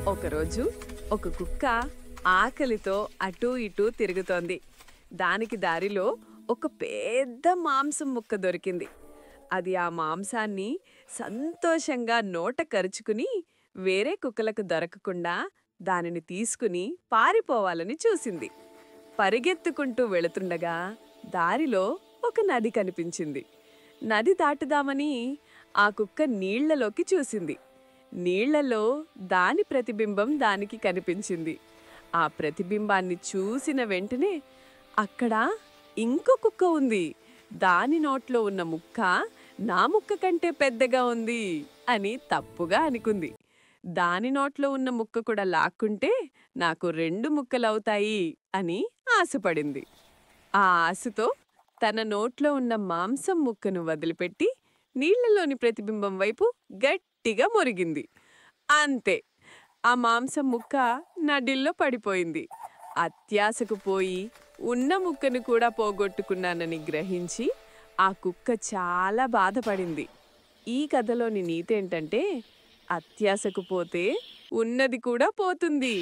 ఒకరోజు ఒక కుక్క ఆకలితో అటూ ఇటూ తిరుగుతోంది. దానికి దారిలో ఒక పెద్ద మాంసం ముక్క దొరికింది. అది ఆ మాంసాన్ని సంతోషంగా నోట కరుచుకుని వేరే కుక్కలకు దొరకకుండా దానిని తీసుకుని పారిపోవాలని చూసింది. పరిగెత్తుకుంటూ వెళుతుండగా దారిలో ఒక నది కనిపించింది. నది దాటుదామని ఆ కుక్క నీళ్లలోకి చూసింది. నీళ్లలో దాని ప్రతిబింబం దానికి కనిపించింది. ఆ ప్రతిబింబాన్ని చూసిన వెంటనే అక్కడ ఇంకో కుక్క ఉంది. దాని నోట్లో ఉన్న ముక్క నా ముక్క కంటే పెద్దగా ఉంది అని తప్పుగా అనుకుంది. దాని నోట్లో ఉన్న ముక్క కూడా లాక్కుంటే నాకు 2 ముక్కలవుతాయి అని ఆశపడింది. ఆ ఆశతో తన నోట్లో ఉన్న మాంసం ముక్కను వదిలిపెట్టి నీళ్లలోని ప్రతిబింబం వైపు గట్టిగా మొరిగింది. అంతే, ఆ మాంసం ముక్క నడిల్లో పడిపోయింది. అత్యాశకు పోయి ఉన్న ముక్కను కూడా పోగొట్టుకున్నానని గ్రహించి ఆ కుక్క చాలా బాధపడింది. ఈ కథలోని నీతేంటంటే, అత్యాశకు పోతే ఉన్నది కూడా పోతుంది.